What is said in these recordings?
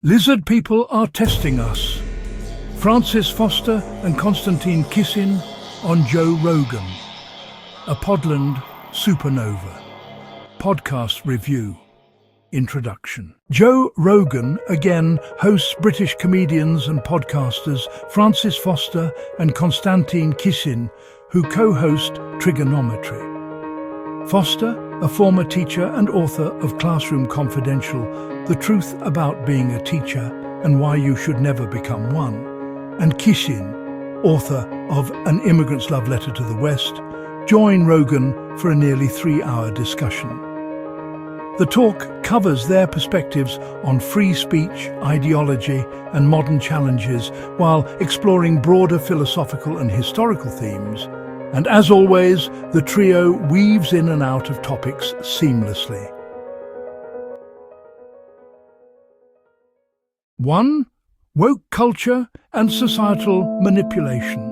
Lizard people are testing us. Francis Foster and Konstantin Kisin on Joe Rogan. A PODLAND SUPERNOVA. Podcast review. Introduction. Joe Rogan again hosts British comedians and podcasters Francis Foster and Konstantin Kisin, who co-host Trigonometry. Foster, a former teacher and author of Classroom Confidential, The Truth About Being a Teacher and Why You Should Never Become One, and Kisin, author of An Immigrant's Love Letter to the West, join Rogan for a nearly 3-hour discussion. The talk covers their perspectives on free speech, ideology, and modern challenges while exploring broader philosophical and historical themes. And as always, the trio weaves in and out of topics seamlessly. 1. Woke culture and societal manipulation.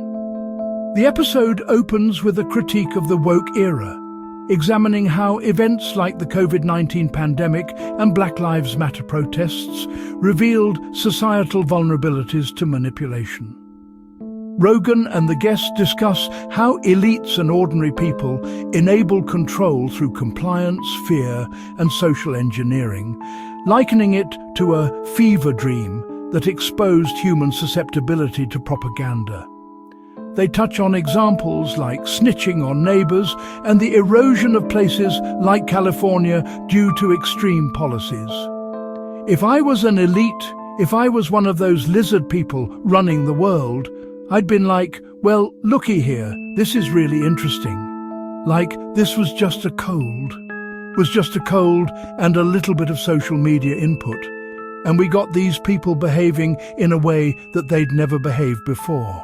The episode opens with a critique of the woke era, examining how events like the COVID-19 pandemic and Black Lives Matter protests revealed societal vulnerabilities to manipulation. Rogan and the guests discuss how elites and ordinary people enable control through compliance, fear, and social engineering, likening it to a fever dream that exposed human susceptibility to propaganda. They touch on examples like snitching on neighbors and the erosion of places like California due to extreme policies. If I was an elite, if I was one of those lizard people running the world, I'd been like, well, looky here, this is really interesting. Like, this was just a cold and a little bit of social media input, and we got these people behaving in a way that they'd never behaved before.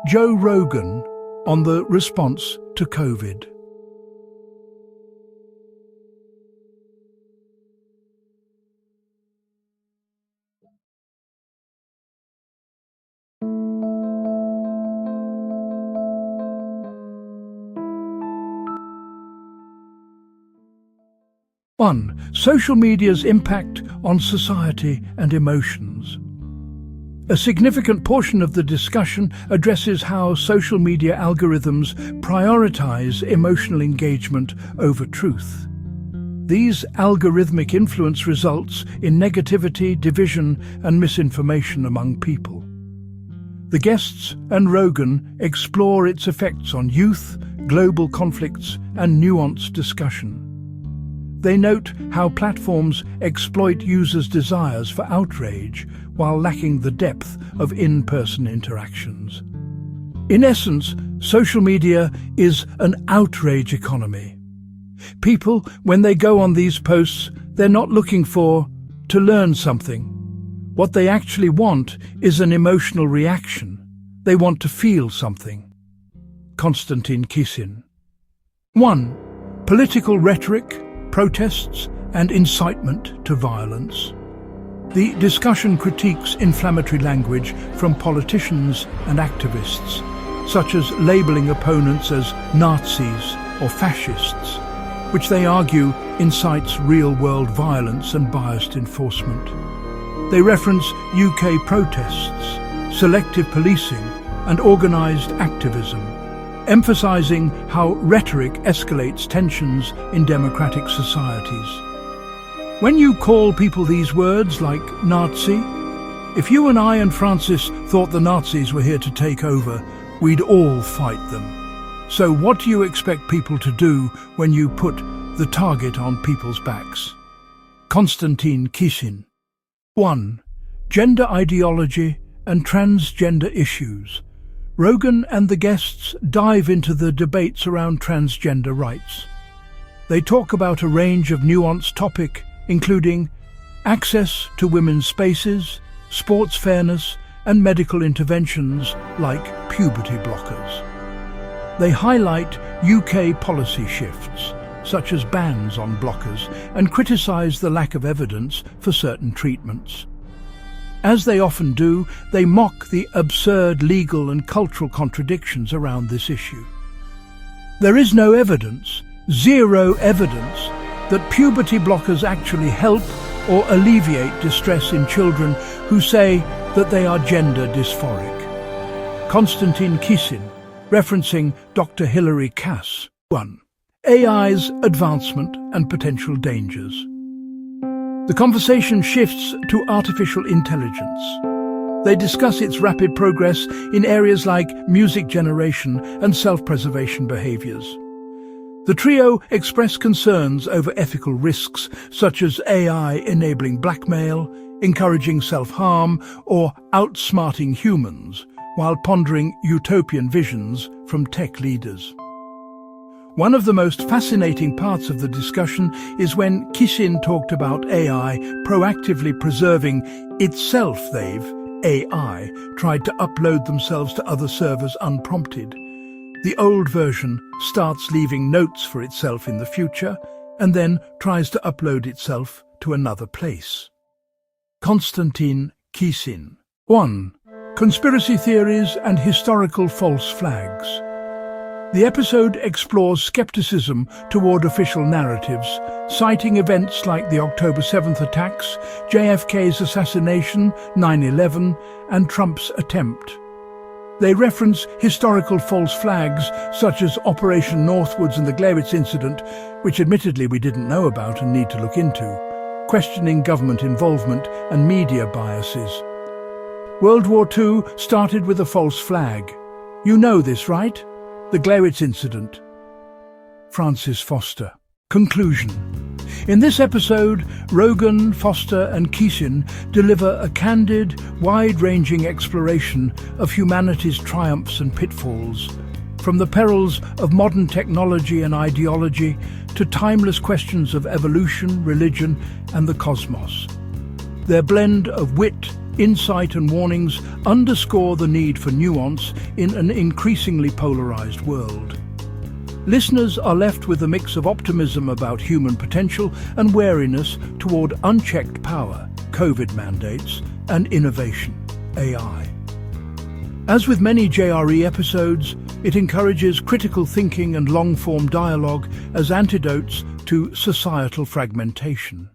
Joe Rogan on the response to COVID. One, social media's impact on society and emotions. A significant portion of the discussion addresses how social media algorithms prioritize emotional engagement over truth. These algorithmic influence results in negativity, division, and misinformation among people. The guests and Rogan explore its effects on youth, global conflicts, and nuanced discussion. They note how platforms exploit users' desires for outrage while lacking the depth of in-person interactions. In essence, social media is an outrage economy. People, when they go on these posts, they're not looking to learn something. What they actually want is an emotional reaction. They want to feel something. Konstantin Kisin. 1. Political rhetoric, protests, and incitement to violence. The discussion critiques inflammatory language from politicians and activists, such as labeling opponents as Nazis or fascists, which they argue incites real-world violence and biased enforcement. They reference UK protests, selective policing, and organised activism, emphasizing how rhetoric escalates tensions in democratic societies. When you call people these words like Nazi, if you and I and Francis thought the Nazis were here to take over, we'd all fight them. So what do you expect people to do when you put the target on people's backs? Konstantin Kisin. 1. Gender ideology and transgender issues. Rogan and the guests dive into the debates around transgender rights. They talk about a range of nuanced topics, including access to women's spaces, sports fairness, and medical interventions like puberty blockers. They highlight UK policy shifts, such as bans on blockers, and criticise the lack of evidence for certain treatments. As they often do, they mock the absurd legal and cultural contradictions around this issue. There is no evidence, zero evidence, that puberty blockers actually help or alleviate distress in children who say that they are gender dysphoric. Konstantin Kisin, referencing Dr. Hilary Cass. 1. AI's advancement and potential dangers. The conversation shifts to artificial intelligence. They discuss its rapid progress in areas like music generation and self-preservation behaviors. The trio express concerns over ethical risks such as AI enabling blackmail, encouraging self-harm, or outsmarting humans, while pondering utopian visions from tech leaders. One of the most fascinating parts of the discussion is when Kisin talked about AI proactively preserving itself. AI tried to upload themselves to other servers unprompted. The old version starts leaving notes for itself in the future and then tries to upload itself to another place. Konstantin Kisin. 1. Conspiracy theories and historical false flags. The episode explores skepticism toward official narratives, citing events like the October 7th attacks, JFK's assassination, 9/11, and Trump's attempt. They reference historical false flags such as Operation Northwoods and the Gleiwitz incident, which admittedly we didn't know about and need to look into, questioning government involvement and media biases. World War II started with a false flag. You know this, right? The Gleiwitz incident. Francis Foster. Conclusion. In this episode, Rogan, Foster and Kisin deliver a candid, wide-ranging exploration of humanity's triumphs and pitfalls, from the perils of modern technology and ideology to timeless questions of evolution, religion and the cosmos. Their blend of wit, insight and warnings underscore the need for nuance in an increasingly polarized world. Listeners are left with a mix of optimism about human potential and wariness toward unchecked power, COVID mandates, and innovation, AI. As with many JRE episodes, it encourages critical thinking and long-form dialogue as antidotes to societal fragmentation.